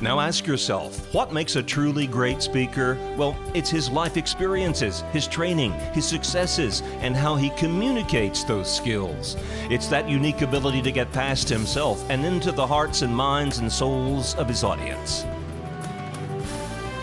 Now ask yourself, what makes a truly great speaker? Well, it's his life experiences, his training, his successes, and how he communicates those skills. It's that unique ability to get past himself and into the hearts and minds and souls of his audience.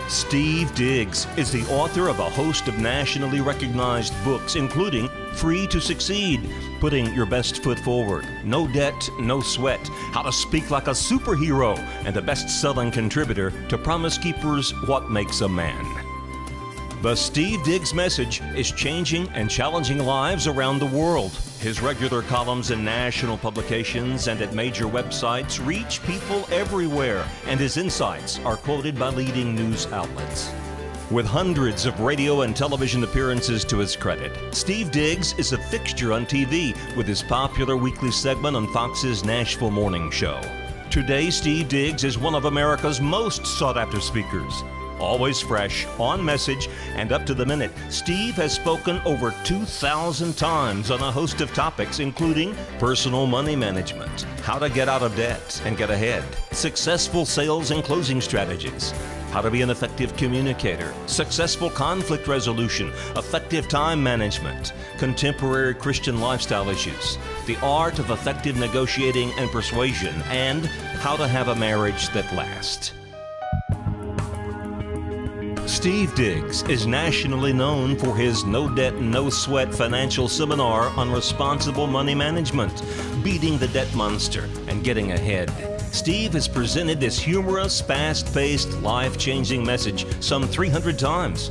Steve Diggs is the author of a host of nationally recognized books, including Free to Succeed, Putting Your Best Foot Forward, No Debt, No Sweat, How to Speak Like a Superhero, and a best-selling contributor to Promise Keepers, What Makes a Man. The Steve Diggs message is changing and challenging lives around the world. His regular columns in national publications and at major websites reach people everywhere, and his insights are quoted by leading news outlets. With hundreds of radio and television appearances to his credit, Steve Diggs is a fixture on TV with his popular weekly segment on Fox's Nashville Morning Show. Today, Steve Diggs is one of America's most sought-after speakers. Always fresh, on message, and up to the minute, Steve has spoken over 2,000 times on a host of topics, including personal money management, how to get out of debt and get ahead, successful sales and closing strategies, how to be an effective communicator, successful conflict resolution, effective time management, contemporary Christian lifestyle issues, the art of effective negotiating and persuasion, and how to have a marriage that lasts. Steve Diggs is nationally known for his No Debt, No Sweat financial seminar on responsible money management, beating the debt monster, and getting ahead. Steve has presented this humorous, fast-paced, life-changing message some 300 times.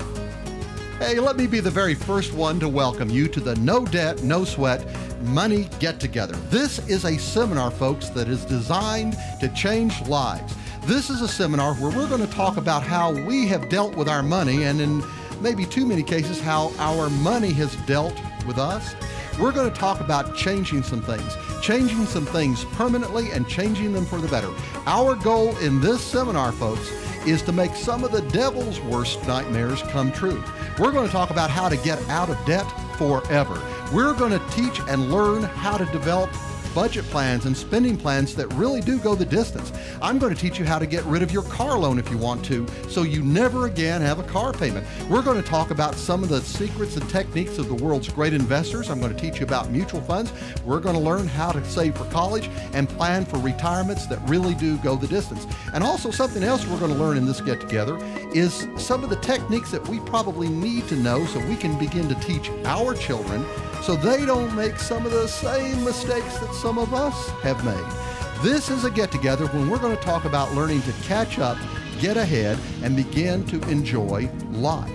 Hey, let me be the very first one to welcome you to the No Debt, No Sweat Money Get-Together. This is a seminar, folks, that is designed to change lives. This is a seminar where we're going to talk about how we have dealt with our money, and in maybe too many cases, how our money has dealt with us. We're going to talk about changing some things permanently and changing them for the better. Our goal in this seminar, folks, is to make some of the devil's worst nightmares come true. We're going to talk about how to get out of debt forever. We're going to teach and learn how to develop budget plans and spending plans that really do go the distance. I'm going to teach you how to get rid of your car loan if you want to, so you never again have a car payment. We're going to talk about some of the secrets and techniques of the world's great investors. I'm going to teach you about mutual funds. We're going to learn how to save for college and plan for retirements that really do go the distance. And also something else we're going to learn in this get-together is some of the techniques that we probably need to know so we can begin to teach our children so they don't make some of the same mistakes that some of us have made. This is a get-together when we're going to talk about learning to catch up, get ahead, and begin to enjoy life.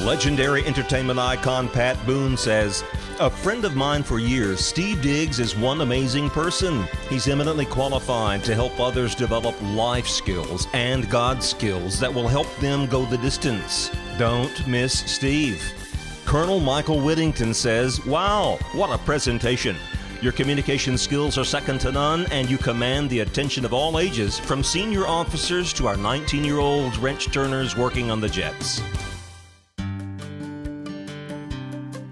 Legendary entertainment icon Pat Boone says, "A friend of mine for years, Steve Diggs is one amazing person. He's eminently qualified to help others develop life skills and God skills that will help them go the distance. Don't miss Steve." Colonel Michael Whittington says, "Wow, what a presentation. Your communication skills are second to none, and you command the attention of all ages, from senior officers to our 19-year-old wrench turners working on the jets."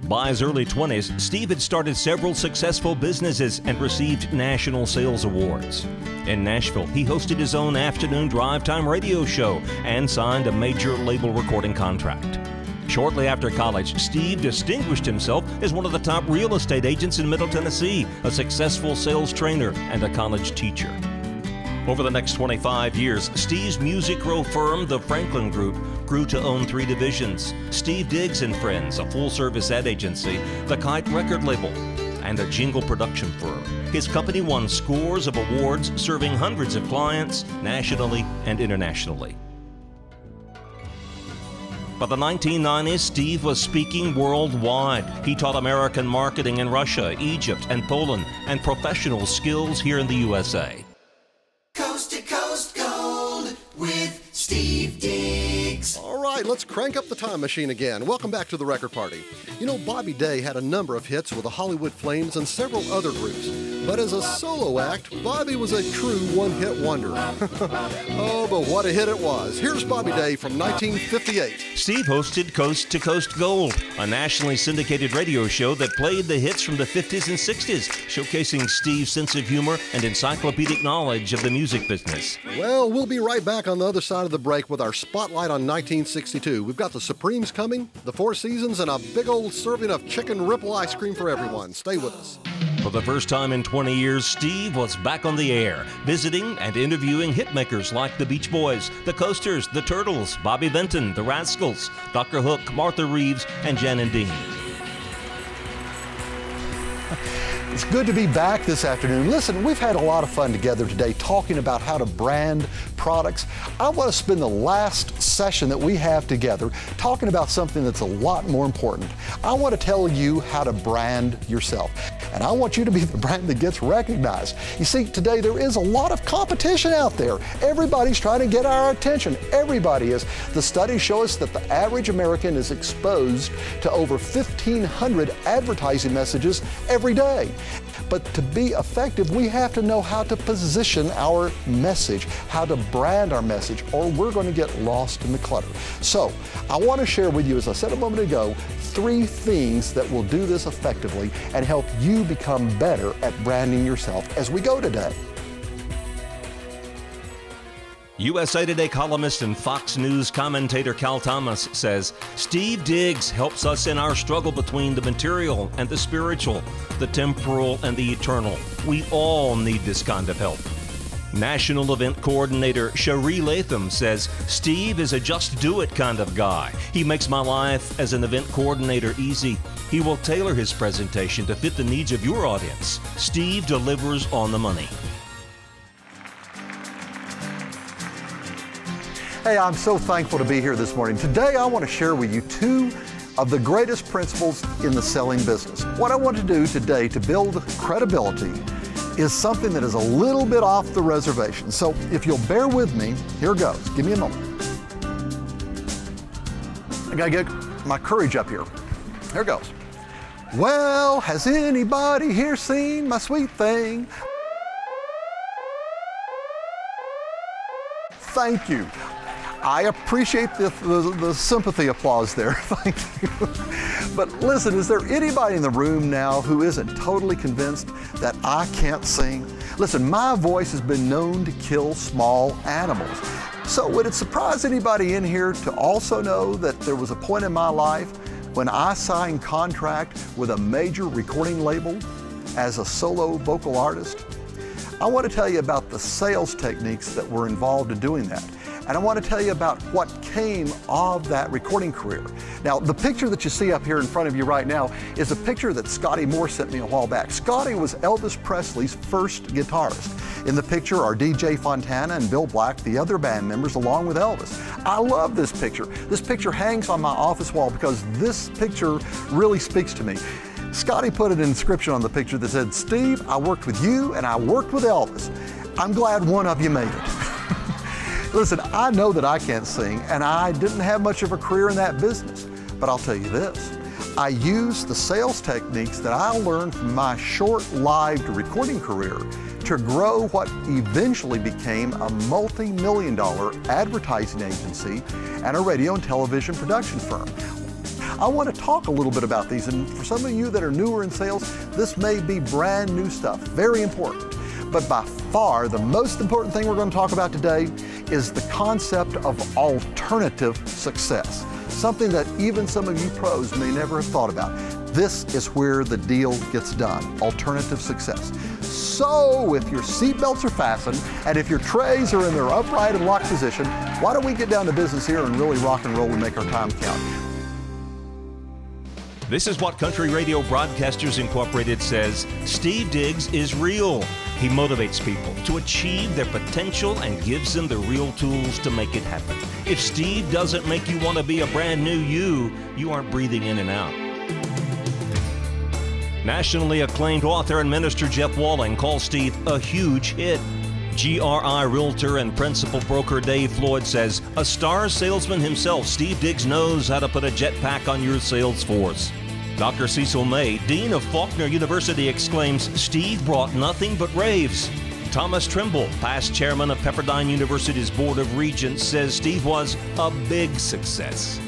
By his early 20s, Steve had started several successful businesses and received national sales awards. In Nashville, he hosted his own afternoon drive time radio show and signed a major label recording contract. Shortly after college, Steve distinguished himself as one of the top real estate agents in Middle Tennessee, a successful sales trainer, and a college teacher. Over the next 25 years, Steve's music grow firm, the Franklin Group, grew to own 3 divisions: Steve Diggs and Friends, a full-service ad agency, the Kite record label, and a jingle production firm. His company won scores of awards, serving hundreds of clients nationally and internationally. By the 1990s, Steve was speaking worldwide. He taught American marketing in Russia, Egypt, and Poland, and professional skills here in the USA. Coast to Coast Gold with Steve Diggs. All right, let's crank up the time machine again. Welcome back to the Record Party. You know, Bobby Day had a number of hits with the Hollywood Flames and several other groups. But as a solo act, Bobby was a true one-hit wonder. Oh, but what a hit it was. Here's Bobby Day from 1958. Steve hosted Coast to Coast Gold, a nationally syndicated radio show that played the hits from the 50s and 60s, showcasing Steve's sense of humor and encyclopedic knowledge of the music business. Well, we'll be right back on the other side of the break with our spotlight on 1962. We've got the Supremes coming, the Four Seasons, and a big old serving of chicken ripple ice cream for everyone. Stay with us. For the first time in 20 years, Steve was back on the air, visiting and interviewing hitmakers like the Beach Boys, the Coasters, the Turtles, Bobby Vinton, the Rascals, Dr. Hook, Martha Reeves, and Jan and Dean. It's good to be back this afternoon. Listen, we've had a lot of fun together today talking about how to brand products. I want to spend the last session that we have together talking about something that's a lot more important. I want to tell you how to brand yourself. And I want you to be the brand that gets recognized. You see, today there is a lot of competition out there. Everybody's trying to get our attention. Everybody is. The studies show us that the average American is exposed to over 1,500 advertising messages every day. But to be effective, we have to know how to position our message, how to brand our message, or we're going to get lost in the clutter. So I want to share with you, as I said a moment ago, 3 things that will do this effectively and help you become better at branding yourself as we go today. USA Today columnist and Fox News commentator Cal Thomas says, Steve Diggs helps us in our struggle between the material and the spiritual, the temporal and the eternal. We all need this kind of help. National Event Coordinator Cherie Latham says, Steve is a just-do-it kind of guy. He makes my life as an event coordinator easy. He will tailor his presentation to fit the needs of your audience. Steve delivers on the money. Hey, I'm so thankful to be here this morning. Today I want to share with you 2 of the greatest principles in the selling business. What I want to do today to build credibility is something that is a little bit off the reservation. So if you'll bear with me, here goes. Give me a moment. I gotta get my courage up here. Here goes. Well, has anybody here seen my sweet thing? Thank you. I appreciate the sympathy applause there. Thank you. But listen, is there anybody in the room now who isn't totally convinced that I can't sing? Listen, my voice has been known to kill small animals. So would it surprise anybody in here to also know that there was a point in my life when I signed contract with a major recording label as a solo vocal artist? I want to tell you about the sales techniques that were involved in doing that. And I want to tell you about what came of that recording career. Now, the picture that you see up here in front of you right now is a picture that Scotty Moore sent me a while back. Scotty was Elvis Presley's first guitarist. In the picture are DJ Fontana and Bill Black, the other band members, along with Elvis. I love this picture. This picture hangs on my office wall because this picture really speaks to me. Scotty put an inscription on the picture that said, Steve, I worked with you and I worked with Elvis. I'm glad one of you made it. Listen, I know that I can't sing, and I didn't have much of a career in that business. But I'll tell you this, I used the sales techniques that I learned from my short-lived recording career to grow what eventually became a multi-million-dollar advertising agency and a radio and television production firm. I want to talk a little bit about these, and for some of you that are newer in sales, this may be brand new stuff, very important. But by far, the most important thing we're going to talk about today is the concept of alternative success, something that even some of you pros may never have thought about. This is where the deal gets done, alternative success. So if your seatbelts are fastened and if your trays are in their upright and locked position, why don't we get down to business here and really rock and roll and make our time count. This is what Country Radio Broadcasters Incorporated says. Steve Diggs is real. He motivates people to achieve their potential and gives them the real tools to make it happen. If Steve doesn't make you want to be a brand new you aren't breathing in and out. Nationally acclaimed author and minister Jeff Walling calls Steve a huge hit. GRI Realtor and principal broker Dave Floyd says, a star salesman himself, Steve Diggs knows how to put a jetpack on your sales force. Dr. Cecil May, Dean of Faulkner University, exclaims, "Steve brought nothing but raves." Thomas Trimble, past chairman of Pepperdine University's Board of Regents, says Steve was a big success.